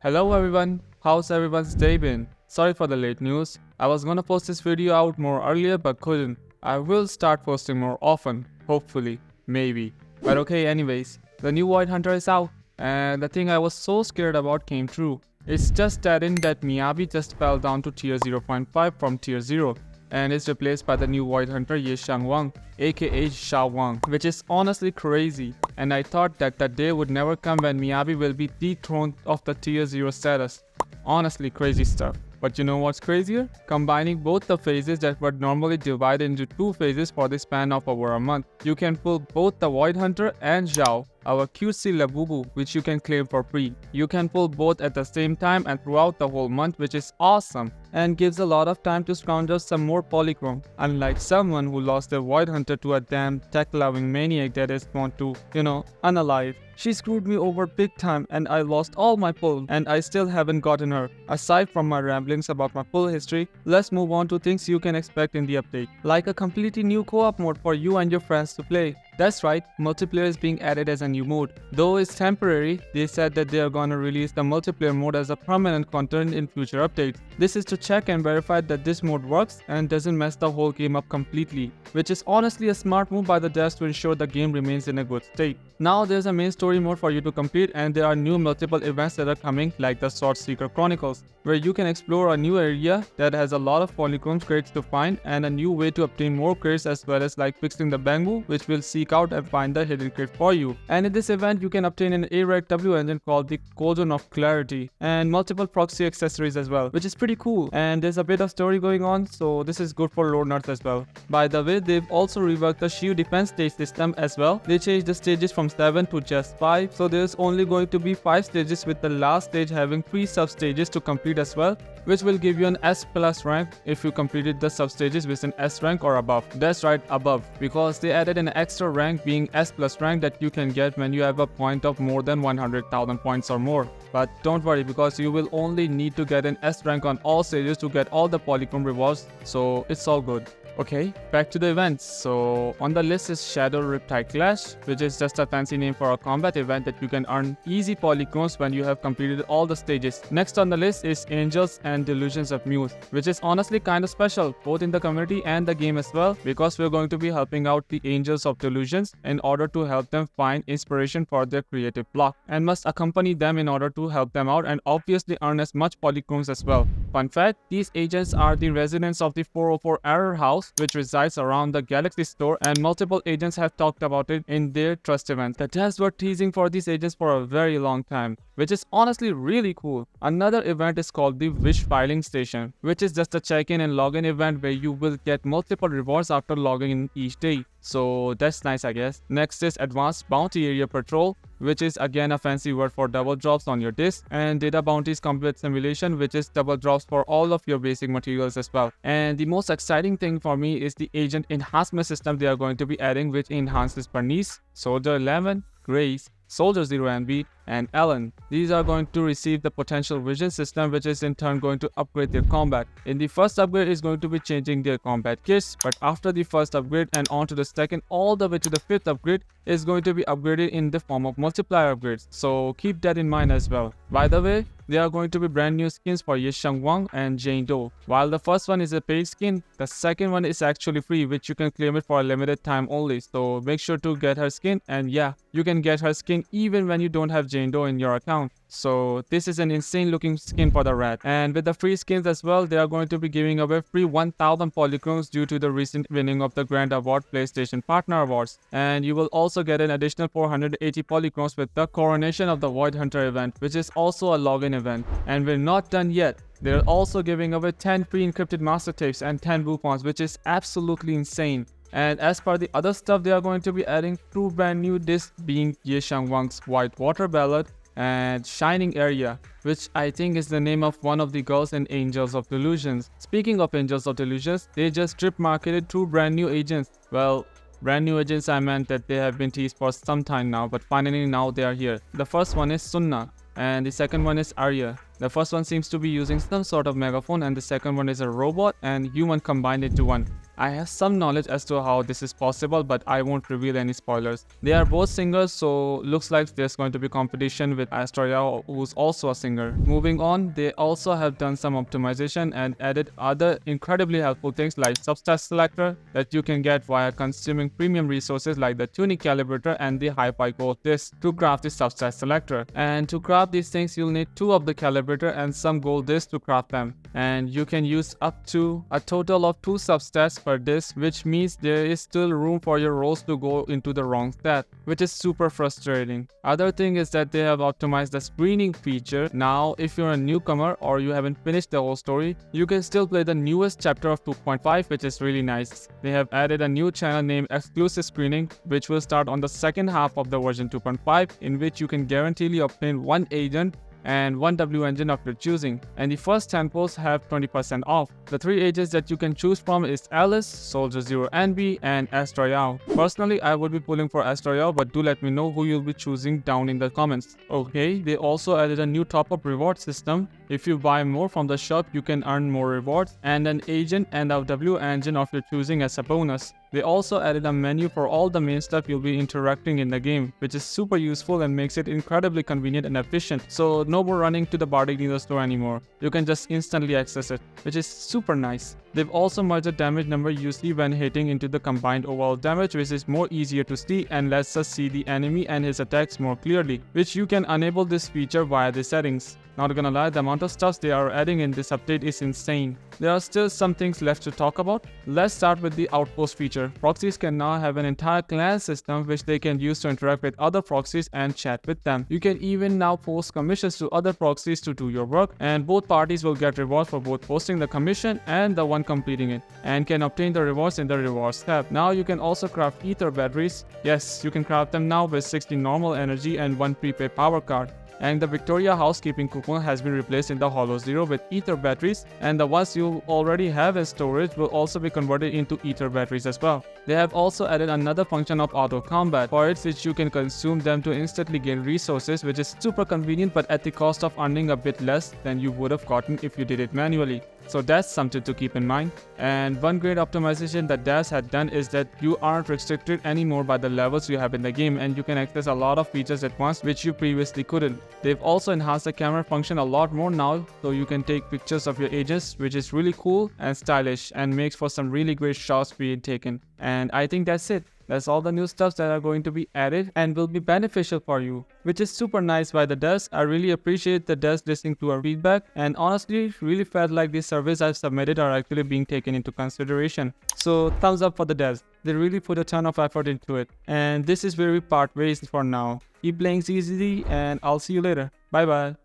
Hello everyone, how's everyone's day been? Sorry for the late news. I was gonna post this video out more earlier but couldn't. I will start posting more often, hopefully, maybe. But okay, anyways, the new Void Hunter is out, and the thing I was so scared about came true. It's just adding that Miyabi just fell down to tier 0.5 from tier 0 and is replaced by the new Void Hunter Ye Wang, aka Sha Wang, which is honestly crazy. And I thought that the day would never come when Miyabi will be dethroned of the tier 0 status. Honestly crazy stuff. But you know what's crazier? Combining both the phases that were normally divided into two phases for the span of over a month. You can pull both the Void Hunter and Zhao, our cutesy Labubu, which you can claim for free. You can pull both at the same time and throughout the whole month, which is awesome and gives a lot of time to scrounge some more polychrome, unlike someone who lost their Void Hunter to a damn tech-loving maniac that is want to, unalive. She screwed me over big time and I lost all my pull and I still haven't gotten her. Aside from my ramblings about my pull history, let's move on to things you can expect in the update. Like a completely new co-op mode for you and your friends to play. That's right, multiplayer is being added as a new mode. Though it's temporary, they said that they are gonna release the multiplayer mode as a permanent content in future updates. This is to check and verify that this mode works and doesn't mess the whole game up completely, which is honestly a smart move by the devs to ensure the game remains in a good state. Now there's a main story mode for you to complete and there are new multiple events that are coming like the Sword Seeker Chronicles, where you can explore a new area that has a lot of polychrome crates to find and a new way to obtain more crates, as well as like fixing the bamboo, which will seek out and find the hidden crate for you. And in this event you can obtain an A-Rank W engine called the Cauldron of Clarity and multiple proxy accessories as well, which is pretty cool, and there's a bit of story going on, so this is good for lore nerds as well. By the way, they've also reworked the shield defense stage system as well. They changed the stages from 7 to just 5, so there's only going to be 5 stages, with the last stage having 3 sub stages to complete as well, which will give you an S+ rank if you completed the sub stages with an S rank or above. That's right, above, because they added an extra rank being S+ rank that you can get when you have a point of more than 100,000 points or more. But don't worry, because you will only need to get an S rank on all stages to get all the polychrome rewards, so it's all good. Okay, back to the events. So on the list is Shadow Riptide Clash, which is just a fancy name for a combat event that you can earn easy polychromes when you have completed all the stages. Next on the list is Angels and Delusions of Muse, which is honestly kind of special both in the community and the game as well, because we're going to be helping out the Angels of Delusions in order to help them find inspiration for their creative block, and must accompany them in order to help them out and obviously earn as much polychromes as well. Fun fact, these agents are the residents of the 404 Error House, which resides around the Galaxy Store, and multiple agents have talked about it in their trust events. The devs were teasing for these agents for a very long time, which is honestly really cool. Another event is called the Wish Filing Station, which is just a check-in and login event where you will get multiple rewards after logging in each day. So that's nice, I guess. Next is Advanced Bounty Area Patrol, which is again a fancy word for double drops on your disc, and Data Bounties Complete Simulation, which is double drops for all of your basic materials as well. And the most exciting thing for me is the agent enhancement system they are going to be adding, which enhances Bernice, Soldier 11, Grace, Soldier 0 MB, and Ellen. These are going to receive the potential vision system, which is in turn going to upgrade their combat. In the first upgrade is going to be changing their combat kits, but after the first upgrade and on to the second all the way to the 5th upgrade is going to be upgraded in the form of multiplier upgrades, so keep that in mind as well. By the way, there are going to be brand new skins for Ye Wang and Jane Doe. While the first one is a paid skin, the second one is actually free, which you can claim it for a limited time only, so make sure to get her skin. And yeah, you can get her skin even when you don't have Jane Doe in your account. So this is an insane looking skin for the rat. And with the free skins as well, they are going to be giving away free 1000 polychromes due to the recent winning of the Grand Award PlayStation Partner Awards. And you will also get an additional 480 polychromes with the Coronation of the Void Hunter event, which is also a login event. And we're not done yet. They're also giving away 10 free encrypted master tapes and 10 Wukons, which is absolutely insane. And as per the other stuff, they are going to be adding 2 brand new discs, being Ye Wang's White Water Ballad and Shining Area, which I think is the name of one of the girls in Angels of Delusions. Speaking of Angels of Delusions, they just strip marketed 2 brand new agents. Well, brand new agents, I meant that they have been teased for some time now, but finally now they are here. The first one is Sunna and the second one is Arya. The first one seems to be using some sort of megaphone and the second one is a robot and human combined into one. I have some knowledge as to how this is possible, but I won't reveal any spoilers. They are both singers, so looks like there's going to be competition with Astoria, who's also a singer. Moving on, they also have done some optimization and added other incredibly helpful things like substat selector that you can get via consuming premium resources like the tuning calibrator and the hi-fi gold disc to craft the substat selector. And to craft these things, you'll need 2 of the calibrator and some gold discs to craft them. And you can use up to a total of 2 substats per disc, which means there is still room for your rolls to go into the wrong stat, which is super frustrating. Other thing is that they have optimized the screening feature. Now, if you're a newcomer or you haven't finished the whole story, you can still play the newest chapter of 2.5, which is really nice. They have added a new channel named exclusive screening, which will start on the second half of the version 2.5, in which you can guaranteely obtain 1 agent and 1 W engine of your choosing, and the first 10 posts have 20% off. The 3 agents that you can choose from is Alice, Soldier Zero NB, and Astroyao. Personally, I would be pulling for Astroyao, but do let me know who you'll be choosing down in the comments. Okay, they also added a new top-up reward system. If you buy more from the shop, you can earn more rewards and an agent and a W engine of your choosing as a bonus. They also added a menu for all the main stuff you'll be interacting in the game, which is super useful and makes it incredibly convenient and efficient. So no more running to the bardic needle store anymore. You can just instantly access it, which is super nice. They've also merged the damage number you see when hitting into the combined overall damage, which is more easier to see and lets us see the enemy and his attacks more clearly, which you can enable this feature via the settings. Not gonna lie, the amount of stuff they are adding in this update is insane. There are still some things left to talk about. Let's start with the outpost feature. Proxies can now have an entire clan system which they can use to interact with other proxies and chat with them. You can even now post commissions to other proxies to do your work, and both parties will get rewards for both posting the commission and the one completing it, and can obtain the rewards in the rewards tab. Now you can also craft ether batteries. Yes, you can craft them now with 60 normal energy and 1 prepaid power card. And the Victoria housekeeping coupon has been replaced in the Hollow Zero with ether batteries, and the ones you already have in storage will also be converted into ether batteries as well. They have also added another function of auto combat for it, which you can consume them to instantly gain resources, which is super convenient but at the cost of earning a bit less than you would have gotten if you did it manually. So that's something to keep in mind. And one great optimization that DAS had done is that you aren't restricted anymore by the levels you have in the game, and you can access a lot of features at once which you previously couldn't. They've also enhanced the camera function a lot more now, so you can take pictures of your agents, which is really cool and stylish and makes for some really great shots being taken. And I think that's it. That's all the new stuff that are going to be added and will be beneficial for you, which is super nice by the devs. I really appreciate the devs listening to our feedback, and honestly really felt like these surveys I've submitted are actually being taken into consideration. So thumbs up for the devs. They really put a ton of effort into it. And this is where we part ways for now. Keep playing easily, and I'll see you later. Bye bye.